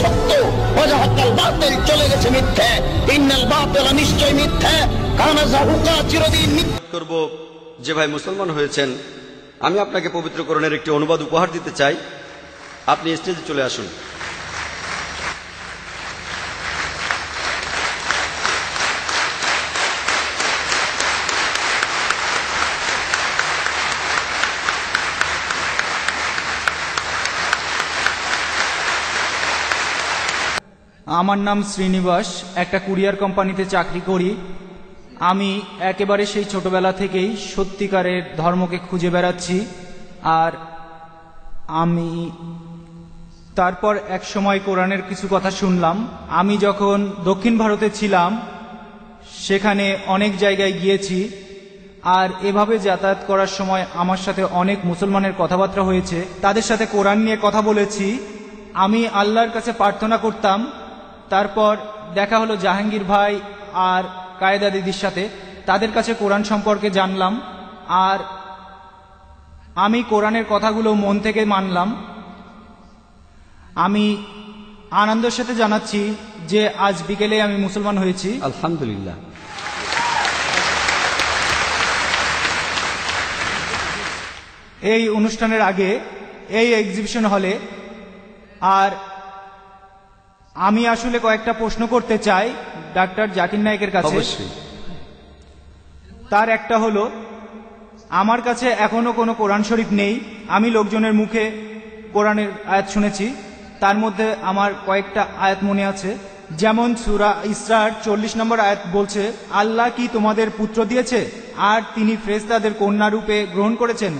সত্য, ওয়াজাহাকাল বাতিল চলে গেছে মিথ্যে, ইন্নাল বাতিল নিশ্চয় মিথ্যে, কানা যাহুকা চিরদিন মিথ্যে করব। যে ভাই মুসলমান হয়েছেন, আমি আপনাকে পবিত্র কোরআনের একটি অনুবাদ উপহার দিতে চাই। আপনি স্টেজে চলে আসুন। আমার নাম শ্রীনিবাস, একটা কুরিয়ার কোম্পানিতে চাকরি করি। আমি একেবারে সেই ছোটবেলা থেকেই সত্যিকারের ধর্মকে খুঁজে বেড়াচ্ছি। আর আমি তারপর এক সময় কোরআনের কিছু কথা শুনলাম। আমি যখন দক্ষিণ ভারতে ছিলাম সেখানে অনেক জায়গায় গিয়েছি, আর এভাবে যাতায়াত করার সময় আমার সাথে অনেক মুসলমানের কথাবার্তা হয়েছে, তাদের সাথে কোরআন নিয়ে কথা বলেছি। আমি আল্লাহর কাছে প্রার্থনা করতাম। তারপর দেখা হলো জাহাঙ্গীর ভাই আর কায়েদা দিদির সাথে, তাদের কাছে কোরআন সম্পর্কে জানলাম, আর আমি কোরআনের কথাগুলো মন থেকে মানলাম। আমি আনন্দের সাথে জানাচ্ছি যে আজ বিকেলে আমি মুসলমান হয়েছি। আলহামদুলিল্লাহ। এই অনুষ্ঠানের আগে এই এক্সিবিশন হলে, আর আমি আসলে কয়েকটা প্রশ্ন করতে চাই ডাক্তার জাকির নায়েকের কাছে। তার একটা হলো, আমার কাছে এখনো কোনো কোরআন শরীফ নেই। আমি লোকজনের মুখে কোরআনের আয়াত শুনেছি, তার মধ্যে আমার কয়েকটা আয়াত মনে আছে। যেমন সূরা ইসরার 40 নম্বর আয়াত বলছে, আল্লাহ কি তোমাদের পুত্র দিয়েছে আর তিনি ফেরেশতাদের কন্যা রূপে গ্রহণ করেছেন।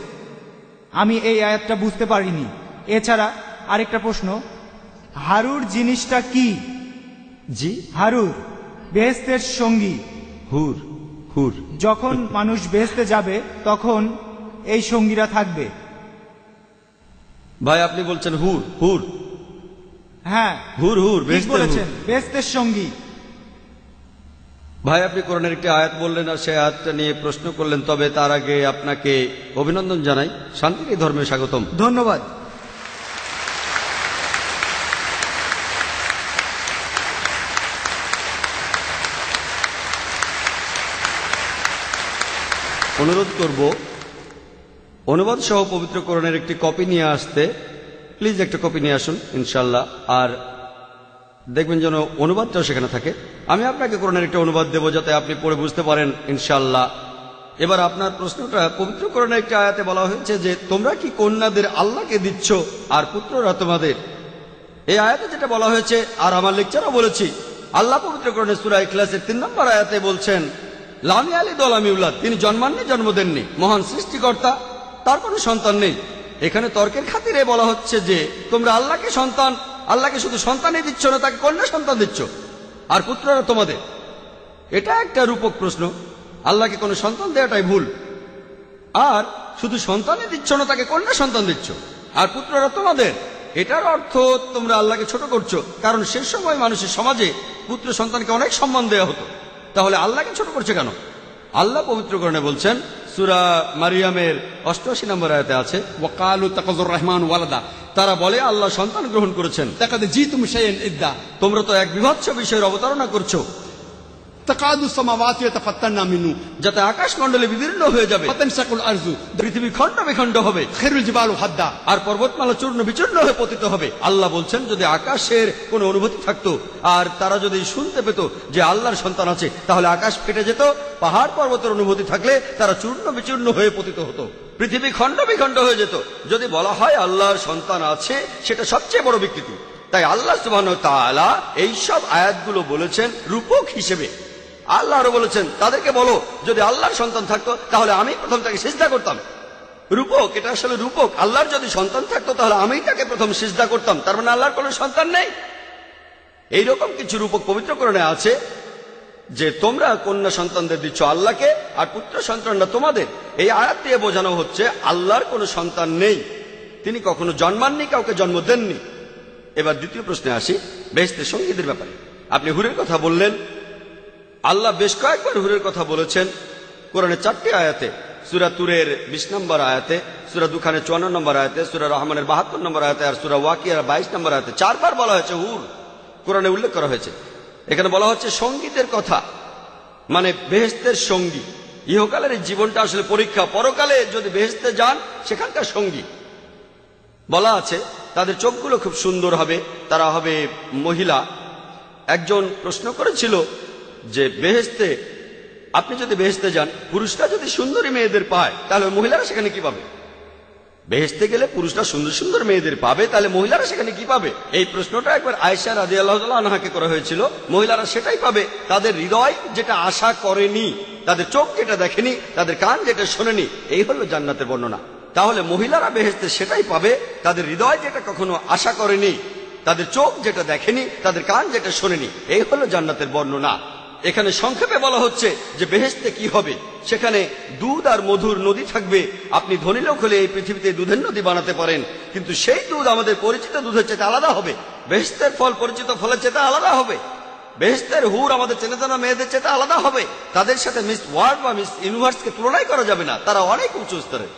আমি এই আয়াতটা বুঝতে পারিনি। এছাড়া আরেকটা প্রশ্ন, হারুর জিনিসটা কি? জি, হারুর বেহেশতের সঙ্গী। হুর হুর। যখন মানুষ বেহেশতে যাবে তখন এই সঙ্গীরা থাকবে। ভাই আপনি বলছেন হুর হুর? হ্যাঁ, হুর হুর ঠিক বলেছেন, বেহেশতের সঙ্গী। ভাই আপনি কোরআনের একটি আয়াত বললেন আর সেই আয়াতটা নিয়ে প্রশ্ন করলেন, তবে তার আগে আপনাকে অভিনন্দন জানাই। শান্তির এই ধর্মে স্বাগতম। ধন্যবাদ। অনুরোধ করব অনুবাদ সহ পবিত্র কোরআনের একটি কপি নিয়ে আসতে। প্লিজ একটা কপি নিয়ে আসুন ইনশাল্লাহ। আর দেখবেন যেন অনুবাদটাও সেখানে থাকে। আমি আপনাকে কোরআনের একটা অনুবাদ দেব যাতে আপনি পড়ে বুঝতে পারেন ইনশাল্লাহ। এবার আপনার প্রশ্নটা, পবিত্র কোরআনের একটা আয়াতে বলা হয়েছে যে তোমরা কি কন্যাদের আল্লাহকে দিচ্ছ আর পুত্ররা তোমাদের। এই আয়াতে যেটা বলা হয়েছে, আর আমার লেকচারও বলেছি, আল্লাহ পবিত্র কোরআনের সূরা ইখলাসের 3 নম্বর আয়াতে বলছেন, লাম ইয়ালিদ ওয়া লাম ইউলাদ, তিনি জন্মাননি, জন্ম দেননি, মহান সৃষ্টিকর্তা, তার কোনো সন্তান নেই। এখানে তর্কের খাতিরে বলা হচ্ছে যে তোমরা আল্লাহকে শুধু সন্তানই দিচ্ছ না, তাকে কন্যা সন্তান দিচ্ছ, আর পুত্ররা তোমাদের। এটা একটা রূপক প্রশ্ন। আল্লাহকে কোনো সন্তান দেওয়াটাই ভুল। আর শুধু সন্তানই দিচ্ছ না, তাকে কন্যা সন্তান দিচ্ছ, আর পুত্ররা তোমাদের। এটার অর্থ তোমরা আল্লাহকে ছোট করছো, কারণ শেষ সময় মানুষের সমাজে পুত্র সন্তানকে অনেক সম্মান দেওয়া হতো। তাহলে আল্লাহকে ছোট করছে কেন? আল্লাহ পবিত্র কোরআনে বলছেন, সূরা মারিয়ামের 88 নম্বর আয়াতে আছে, ওয়াকালু তাকাযুর রহমান ওয়ালাদা, তারা বলে আল্লাহ সন্তান গ্রহণ করেছেন। তাকাদ জিতুম শাইআন ইদ্দা, তোমরা তো এক বিভৎস বিষয়ের অবতারণা করছো। তাকাদু সামাওয়াতু ইয়াতাফাত্তারনা মিনহু, যাতে আকাশমণ্ডলে বিদীর্ণ হয়ে যাবে। ফাতানশাকুল আরজু, পৃথিবী খণ্ড বিখণ্ড হবে। খিরুল জিবালু হাদ্দা, আর পর্বতমালা চূর্ণ বিচূর্ণ হয়ে পতিত হবে। আল্লাহ বলছেন, যদি আকাশের কোনো অনুভূতি থাকতো আর তারা যদি শুনতে পেত যে আল্লাহর সন্তান আছে, তাহলে আকাশ ফেটে যেত। পাহাড় পর্বতের অনুভূতি থাকলে তারা চূর্ণ বিচূর্ণ হয়ে পতিত হতো, পৃথিবী খণ্ড বিখণ্ড হয়ে যেত। যদি বলা হয় আল্লাহর সন্তান আছে, সেটা সবচেয়ে বড় বিকৃতি। তাই আল্লাহ সুবহানাহু ওয়া তাআলা এইসব আয়াতগুলো বলেছেন রূপক হিসেবে। আল্লাহ আরো বলেছেন, তাদেরকে বলো যদি আল্লাহর সন্তান থাকতো তাহলে আমি প্রথম তাকে সিজদা করতাম। রূপক, এটা আসলে রূপক। আল্লাহর যদি সন্তান থাকতো তাহলে আমি তাকে প্রথম সিজদা করতাম, তার মানে আল্লাহর কোনো সন্তান নেই। এইরকম কিছু রূপক পবিত্র কোরআনে আছে যে তোমরা কন্যা সন্তানদের দিচ্ছ আল্লাহকে, আর পুত্র সন্তানরা তোমাদের। এই আয়াত দিয়ে বোঝানো হচ্ছে আল্লাহর কোনো সন্তান নেই, তিনি কখনো জন্মাননি, কাউকে জন্ম দেননি। এবার দ্বিতীয় প্রশ্নে আসি, বেহেশতের সঙ্গীদের ব্যাপারে। আপনি হুরের কথা বললেন। আল্লাহ বেশ কয়েকবার হুরের কথা বলেছেন কোরআনে 4টি আয়াতে। সূরা তুরের 20 নম্বর আয়াতে, সূরা দুখানের 54 নম্বর আয়াতে, সূরা রহমানের 72 নম্বর আয়াতে আর সূরা ওয়াকিয়ার 22 নম্বর আয়াতে 4 বার বলা হয়েছে হুর, কোরআনে উল্লেখ করা হয়েছে। এখানে বলা হচ্ছে সঙ্গীতের কথা, মানে বেহেশতের সঙ্গী। ইহকালের এই জীবনটা আসলে পরীক্ষা, পরকালে যদি বেহেশতে যান সেখানকার সঙ্গী। বলা আছে তাদের চোখগুলো খুব সুন্দর হবে, তারা হবে মহিলা। একজন প্রশ্ন করেছিল যে বেহেশতে, আপনি যদি বেহেশতে যান, পুরুষরা যদি সুন্দরী মেয়েদের পায় তাহলে মহিলারা সেখানে কি পাবে? বেহেশতে গেলে পুরুষরা সুন্দর সুন্দর মেয়েদের পাবে, তাহলে মহিলারা সেখানে কি পাবে? এই প্রশ্নটা একবার আয়েশা রাদিয়াল্লাহু তাআলা আনহাকে করা হয়েছিল। মহিলারা সেটাই পাবে তাদের হৃদয় যেটা আশা করেনি, তাদের চোখ যেটা দেখেনি, তাদের কান যেটা শোনেনি। এই হলো জান্নাতের বর্ণনা। তাহলে মহিলারা বেহেশতে সেটাই পাবে তাদের হৃদয় যেটা কখনো আশা করেনি, তাদের চোখ যেটা দেখেনি, তাদের কান যেটা শোনেনি। এই হলো জান্নাতের বর্ণনা। এখানে সংক্ষেপে বলা হচ্ছে যে বেহেশতে কি হবে, সেখানে দুধ আর মধুর নদী থাকবে। আপনি ধনী লোক হলে এই পৃথিবীতে দুধের নদী বানাতে পারেন, কিন্তু সেই দুধ আমাদের পরিচিত দুধের চেয়ে আলাদা হবে। বেহেশতের ফল পরিচিত ফলের চেয়ে আলাদা হবে। বেহেশতের হুর আমাদের চেনা জানা মেয়েদের চেয়ে আলাদা হবে। তাদের সাথে মিস ওয়ার্ল্ড বা মিস ইউনিভার্সকে তুলনাই করা যাবে না, তারা অনেক উঁচু স্তরে।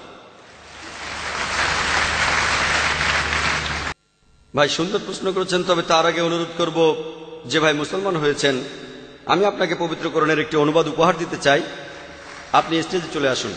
ভাই সুন্দর প্রশ্ন করেছেন, তবে তার আগে অনুরোধ করব, যে ভাই মুসলমান হয়েছেন, আমি আপনাকে পবিত্র কোরআনের একটি অনুবাদ উপহার দিতে চাই। আপনি স্টেজে চলে আসুন।